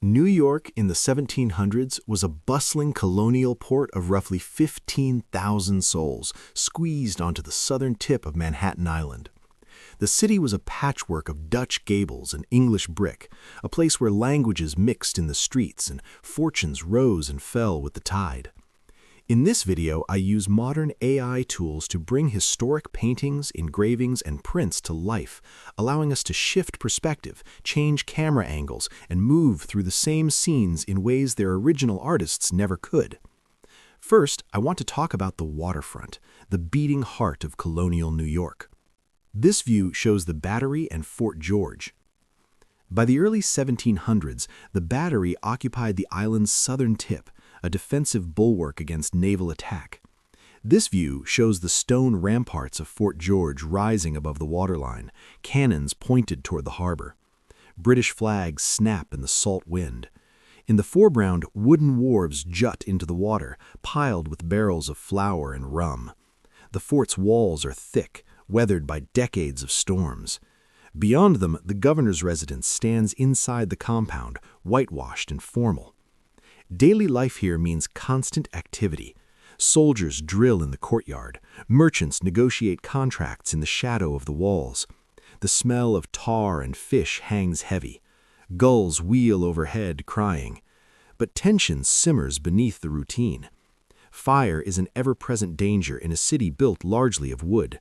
New York in the 1700s was a bustling colonial port of roughly 15,000 souls, squeezed onto the southern tip of Manhattan Island. The city was a patchwork of Dutch gables and English brick, a place where languages mixed in the streets and fortunes rose and fell with the tide. In this video, I use modern AI tools to bring historic paintings, engravings, and prints to life, allowing us to shift perspective, change camera angles, and move through the same scenes in ways their original artists never could. First, I want to talk about the waterfront, the beating heart of colonial New York. This view shows the Battery and Fort George. By the early 1700s, the Battery occupied the island's southern tip, a defensive bulwark against naval attack. This view shows the stone ramparts of Fort George rising above the waterline, cannons pointed toward the harbor. British flags snap in the salt wind. In the foreground, wooden wharves jut into the water, piled with barrels of flour and rum. The fort's walls are thick, weathered by decades of storms. Beyond them, the governor's residence stands inside the compound, whitewashed and formal. Daily life here means constant activity. Soldiers drill in the courtyard. Merchants negotiate contracts in the shadow of the walls. The smell of tar and fish hangs heavy. Gulls wheel overhead, crying. But tension simmers beneath the routine. Fire is an ever-present danger in a city built largely of wood.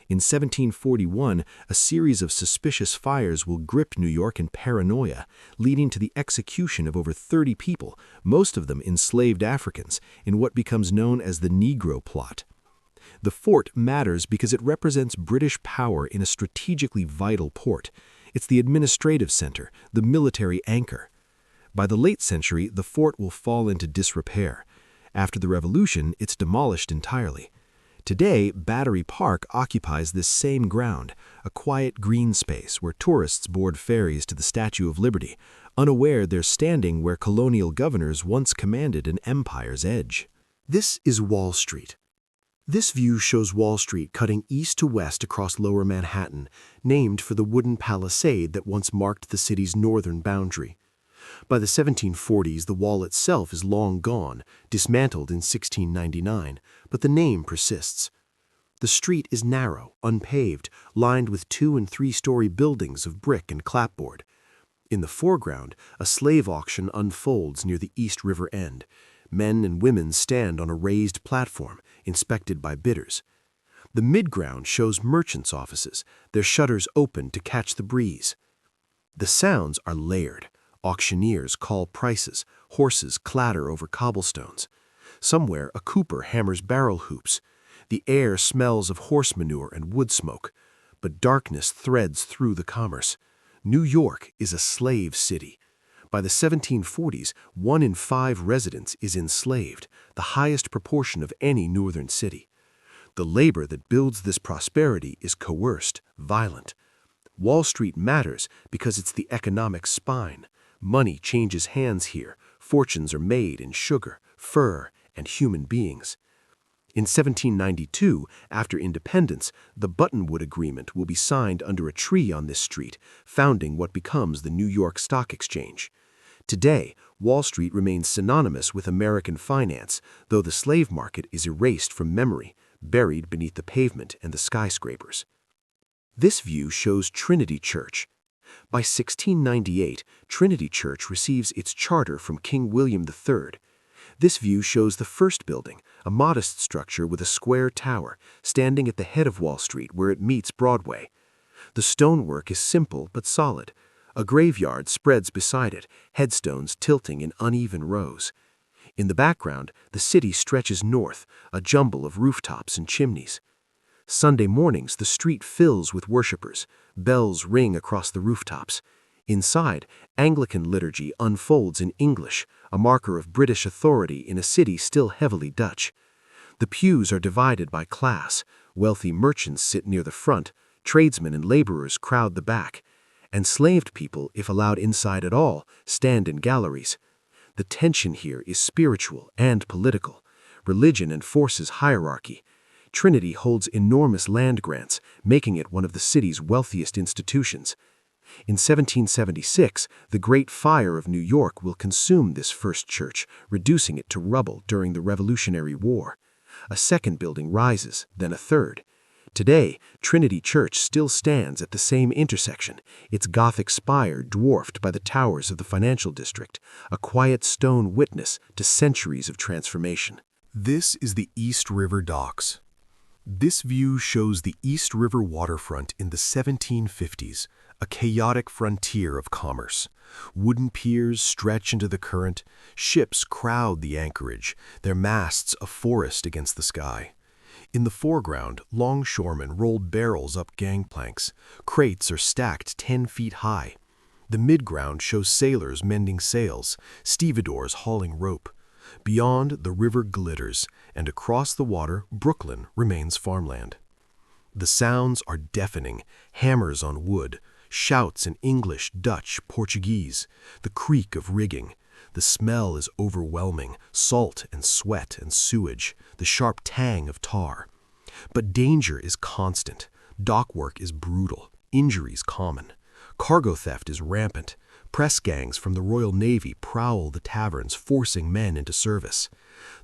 In 1741, a series of suspicious fires will grip New York in paranoia, leading to the execution of over 30 people, most of them enslaved Africans, in what becomes known as the Negro Plot. The fort matters because it represents British power in a strategically vital port. It's the administrative center, the military anchor. By the late century, the fort will fall into disrepair. After the Revolution, it's demolished entirely. Today, Battery Park occupies this same ground, a quiet green space where tourists board ferries to the Statue of Liberty, unaware they're standing where colonial governors once commanded an empire's edge. This is Wall Street. This view shows Wall Street cutting east to west across lower Manhattan, named for the wooden palisade that once marked the city's northern boundary. By the 1740s, the wall itself is long gone, dismantled in 1699, but the name persists. The street is narrow, unpaved, lined with 2- and 3-story buildings of brick and clapboard. In the foreground, a slave auction unfolds near the East River end. Men and women stand on a raised platform, inspected by bidders. The midground shows merchants' offices, their shutters open to catch the breeze. The sounds are layered. Auctioneers call prices, horses clatter over cobblestones. Somewhere, a cooper hammers barrel hoops. The air smells of horse manure and wood smoke, but darkness threads through the commerce. New York is a slave city. By the 1740s, 1 in 5 residents is enslaved, the highest proportion of any northern city. The labor that builds this prosperity is coerced, violent. Wall Street matters because it's the economic spine. Money changes hands here. Fortunes are made in sugar, fur, and human beings. In 1792, after independence, the Buttonwood Agreement will be signed under a tree on this street, founding what becomes the New York Stock Exchange. Today, Wall Street remains synonymous with American finance, though the slave market is erased from memory, buried beneath the pavement and the skyscrapers. This view shows Trinity Church. By 1698, Trinity Church receives its charter from King William III. This view shows the first building, a modest structure with a square tower, standing at the head of Wall Street where it meets Broadway. The stonework is simple but solid. A graveyard spreads beside it, headstones tilting in uneven rows. In the background, the city stretches north, a jumble of rooftops and chimneys. Sunday mornings, the street fills with worshippers. Bells ring across the rooftops. Inside, Anglican liturgy unfolds in English, a marker of British authority in a city still heavily Dutch. The pews are divided by class. Wealthy merchants sit near the front, tradesmen and laborers crowd the back. Enslaved people, if allowed inside at all, stand in galleries. The tension here is spiritual and political. Religion enforces hierarchy. Trinity holds enormous land grants, making it one of the city's wealthiest institutions. In 1776, the Great Fire of New York will consume this first church, reducing it to rubble during the Revolutionary War. A second building rises, then a third. Today, Trinity Church still stands at the same intersection, its Gothic spire dwarfed by the towers of the financial district, a quiet stone witness to centuries of transformation. This is the East River Docks. This view shows the East River waterfront in the 1750s, a chaotic frontier of commerce. Wooden piers stretch into the current, ships crowd the anchorage, their masts a forest against the sky. In the foreground, longshoremen roll barrels up gangplanks. Crates are stacked 10 feet high. The midground shows sailors mending sails, stevedores hauling rope. Beyond, the river glitters, and across the water, Brooklyn remains farmland. The sounds are deafening, hammers on wood, shouts in English, Dutch, Portuguese, the creak of rigging. The smell is overwhelming, salt and sweat and sewage, the sharp tang of tar. But danger is constant. Dock work is brutal, injuries common. Cargo theft is rampant. Press gangs from the Royal Navy prowl the taverns, forcing men into service.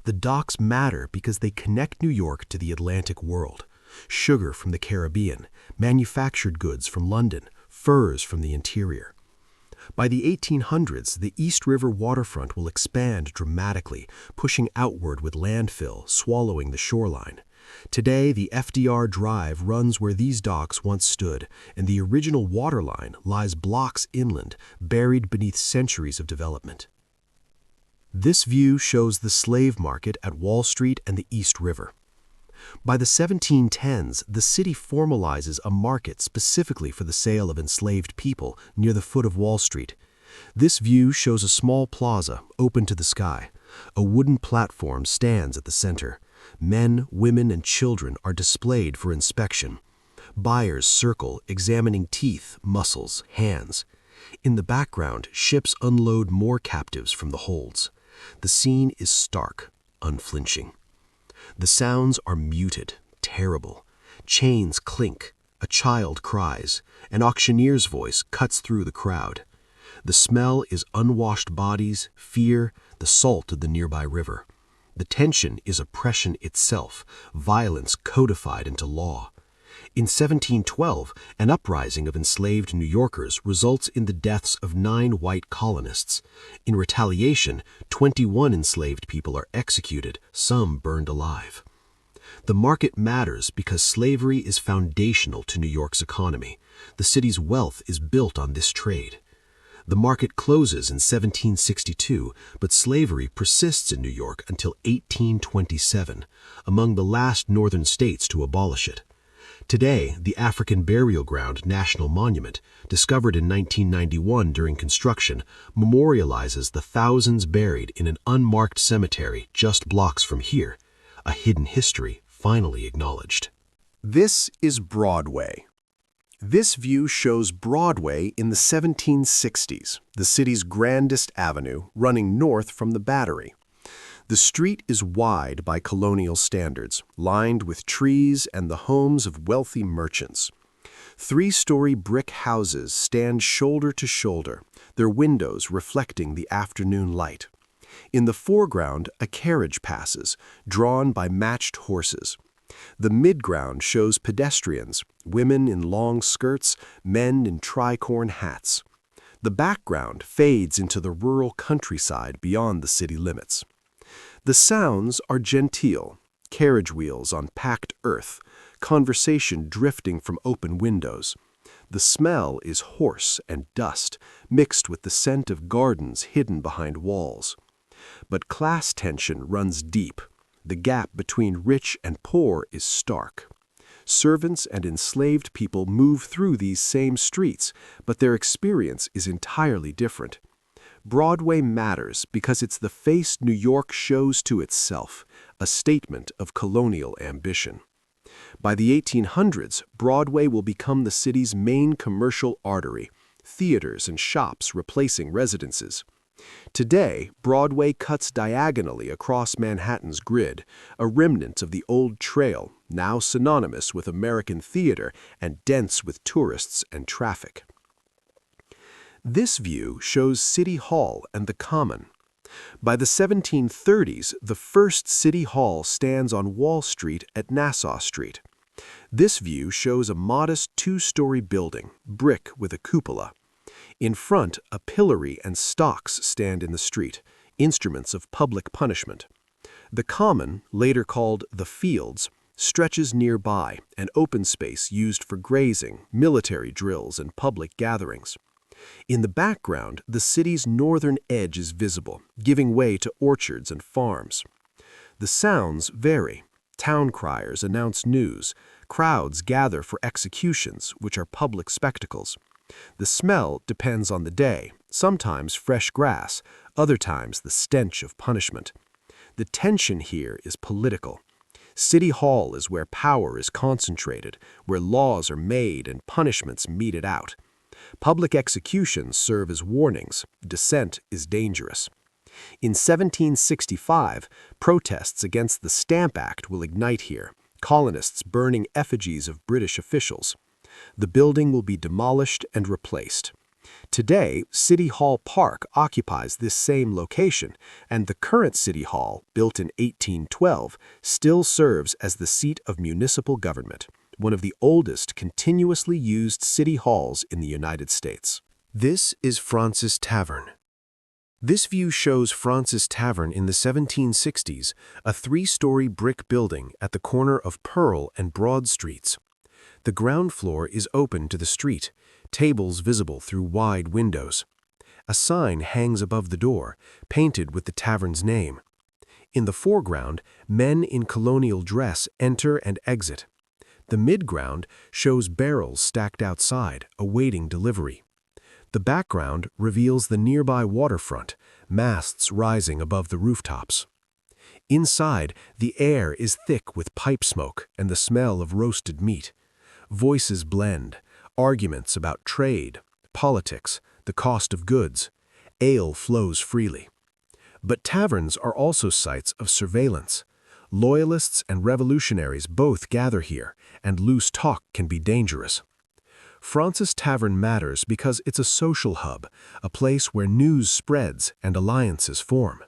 The docks matter because they connect New York to the Atlantic world. Sugar from the Caribbean, manufactured goods from London, furs from the interior. By the 1800s, the East River waterfront will expand dramatically, pushing outward with landfill, swallowing the shoreline. Today, the FDR Drive runs where these docks once stood, and the original waterline lies blocks inland, buried beneath centuries of development. This view shows the slave market at Wall Street and the East River. By the 1710s, the city formalizes a market specifically for the sale of enslaved people near the foot of Wall Street. This view shows a small plaza open to the sky. A wooden platform stands at the center. Men, women, and children are displayed for inspection. Buyers circle, examining teeth, muscles, hands. In the background, ships unload more captives from the holds. The scene is stark, unflinching. The sounds are muted, terrible. Chains clink, a child cries, an auctioneer's voice cuts through the crowd. The smell is unwashed bodies, fear, the salt of the nearby river. The tension is oppression itself, violence codified into law. In 1712, an uprising of enslaved New Yorkers results in the deaths of 9 white colonists. In retaliation, 21 enslaved people are executed, some burned alive. The market matters because slavery is foundational to New York's economy. The city's wealth is built on this trade. The market closes in 1762, but slavery persists in New York until 1827, among the last northern states to abolish it. Today, the African Burial Ground National Monument, discovered in 1991 during construction, memorializes the thousands buried in an unmarked cemetery just blocks from here, a hidden history finally acknowledged. This is Broadway. This view shows Broadway in the 1760s, the city's grandest avenue, running north from the Battery. The street is wide by Colonial standards, lined with trees and the homes of wealthy merchants. 3-story brick houses stand shoulder to shoulder, their windows reflecting the afternoon light. In the foreground, a carriage passes, drawn by matched horses. The midground shows pedestrians, women in long skirts, men in tricorn hats. The background fades into the rural countryside beyond the city limits. The sounds are genteel, carriage wheels on packed earth, conversation drifting from open windows. The smell is hoarse and dust, mixed with the scent of gardens hidden behind walls. But class tension runs deep. The gap between rich and poor is stark. Servants and enslaved people move through these same streets, but their experience is entirely different. Broadway matters because it's the face New York shows to itself, a statement of colonial ambition. By the 1800s, Broadway will become the city's main commercial artery, theaters and shops replacing residences. Today, Broadway cuts diagonally across Manhattan's grid, a remnant of the old trail, now synonymous with American theater and dense with tourists and traffic. This view shows City Hall and the Common. By the 1730s, the first City Hall stands on Wall Street at Nassau Street. This view shows a modest two-story building, brick with a cupola. In front, a pillory and stocks stand in the street, instruments of public punishment. The Common, later called the Fields, stretches nearby, an open space used for grazing, military drills, and public gatherings. In the background, the city's northern edge is visible, giving way to orchards and farms. The sounds vary. Town criers announce news. Crowds gather for executions, which are public spectacles. The smell depends on the day, sometimes fresh grass, other times the stench of punishment. The tension here is political. City Hall is where power is concentrated, where laws are made and punishments meted out. Public executions serve as warnings. Dissent is dangerous. In 1765, protests against the Stamp Act will ignite here, colonists burning effigies of British officials. The building will be demolished and replaced. Today, City Hall Park occupies this same location, and the current City Hall, built in 1812, still serves as the seat of municipal government, one of the oldest continuously used city halls in the United States. This is Fraunces Tavern. This view shows Fraunces Tavern in the 1760s, a three-story brick building at the corner of Pearl and Broad Streets. The ground floor is open to the street, tables visible through wide windows. A sign hangs above the door, painted with the tavern's name. In the foreground, men in colonial dress enter and exit. The midground shows barrels stacked outside, awaiting delivery. The background reveals the nearby waterfront, masts rising above the rooftops. Inside, the air is thick with pipe smoke and the smell of roasted meat. Voices blend, arguments about trade, politics, the cost of goods. Ale flows freely. But taverns are also sites of surveillance. Loyalists and revolutionaries both gather here, and loose talk can be dangerous. Fraunces Tavern matters because it's a social hub, a place where news spreads and alliances form.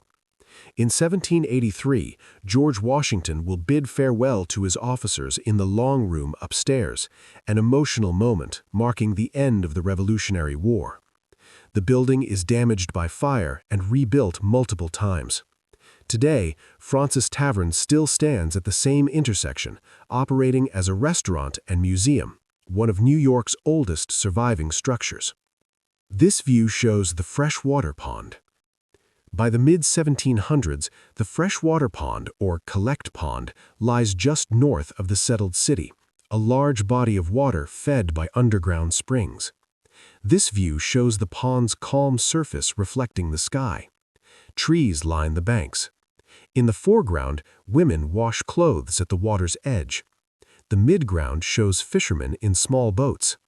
In 1783, George Washington will bid farewell to his officers in the long room upstairs, an emotional moment marking the end of the Revolutionary War. The building is damaged by fire and rebuilt multiple times. Today, Fraunces Tavern still stands at the same intersection, operating as a restaurant and museum, one of New York's oldest surviving structures. This view shows the freshwater pond. By the mid-1700s, the freshwater pond, or collect pond, lies just north of the settled city, a large body of water fed by underground springs. This view shows the pond's calm surface reflecting the sky. Trees line the banks. In the foreground, women wash clothes at the water's edge. The midground shows fishermen in small boats.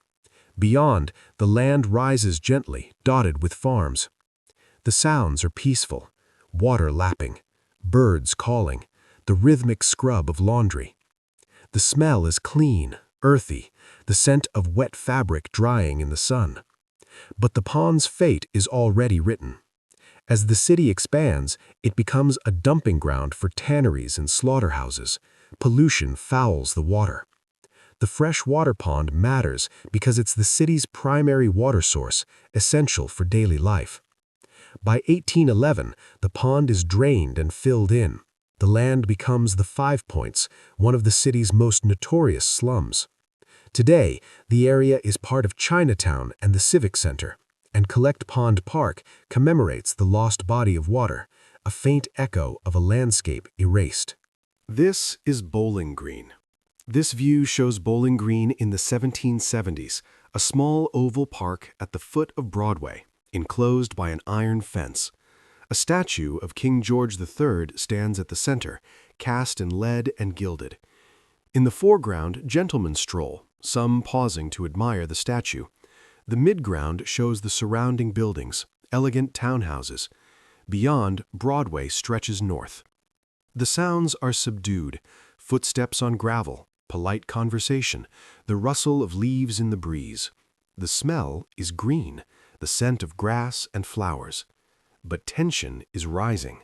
Beyond, the land rises gently, dotted with farms. The sounds are peaceful, water lapping, birds calling, the rhythmic scrub of laundry. The smell is clean, earthy, the scent of wet fabric drying in the sun. But the pond's fate is already written. As the city expands, it becomes a dumping ground for tanneries and slaughterhouses. Pollution fouls the water. The fresh water pond matters because it's the city's primary water source, essential for daily life. By 1811, the pond is drained and filled in. The land becomes the Five Points, one of the city's most notorious slums. Today, the area is part of Chinatown and the Civic Center, and Collect Pond Park commemorates the lost body of water, a faint echo of a landscape erased. This is Bowling Green. This view shows Bowling Green in the 1770s, a small oval park at the foot of Broadway, enclosed by an iron fence. A statue of King George III stands at the center, cast in lead and gilded. In the foreground, gentlemen stroll, some pausing to admire the statue. The midground shows the surrounding buildings, elegant townhouses. Beyond, Broadway stretches north. The sounds are subdued, footsteps on gravel, polite conversation, the rustle of leaves in the breeze. The smell is green, the scent of grass and flowers. But tension is rising.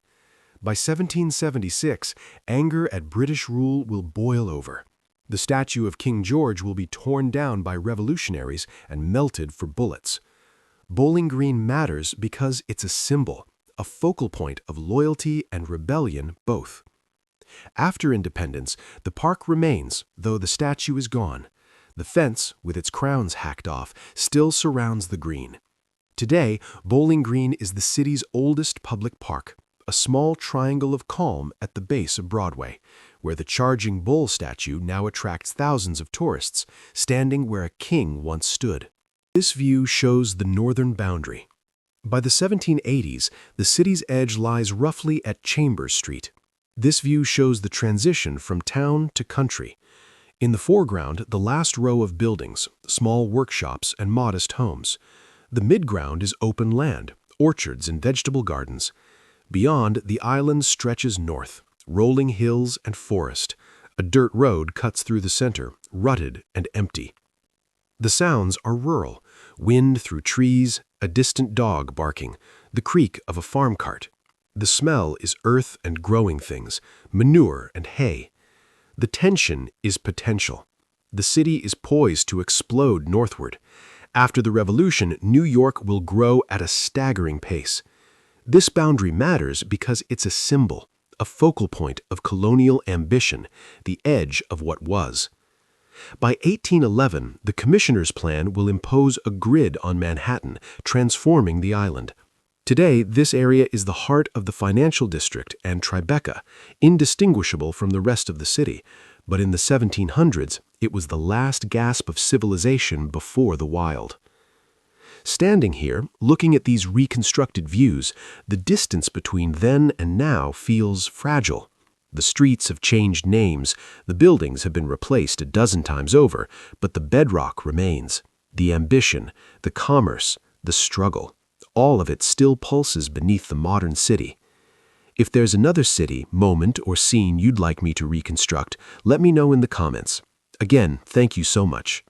By 1776, anger at British rule will boil over. The statue of King George will be torn down by revolutionaries and melted for bullets. Bowling Green matters because it's a symbol, a focal point of loyalty and rebellion both. After independence, the park remains, though the statue is gone. The fence, with its crowns hacked off, still surrounds the green. Today, Bowling Green is the city's oldest public park, a small triangle of calm at the base of Broadway, where the charging bull statue now attracts thousands of tourists, standing where a king once stood. This view shows the northern boundary. By the 1780s, the city's edge lies roughly at Chambers Street. This view shows the transition from town to country. In the foreground, the last row of buildings, small workshops and modest homes. The midground is open land, orchards and vegetable gardens. Beyond, the island stretches north, rolling hills and forest. A dirt road cuts through the center, rutted and empty. The sounds are rural, wind through trees, a distant dog barking, the creak of a farm cart. The smell is earth and growing things, manure and hay. The tension is potential. The city is poised to explode northward. After the revolution, New York will grow at a staggering pace. This boundary matters because it's a symbol, a focal point of colonial ambition, the edge of what was. By 1811, the Commissioner's Plan will impose a grid on Manhattan, transforming the island. Today, this area is the heart of the financial district and Tribeca, indistinguishable from the rest of the city. But in the 1700s, it was the last gasp of civilization before the wild. Standing here, looking at these reconstructed views, the distance between then and now feels fragile. The streets have changed names, the buildings have been replaced a dozen times over, but the bedrock remains. The ambition, the commerce, the struggle, all of it still pulses beneath the modern city. If there's another city, moment, or scene you'd like me to reconstruct, let me know in the comments. Again, thank you so much.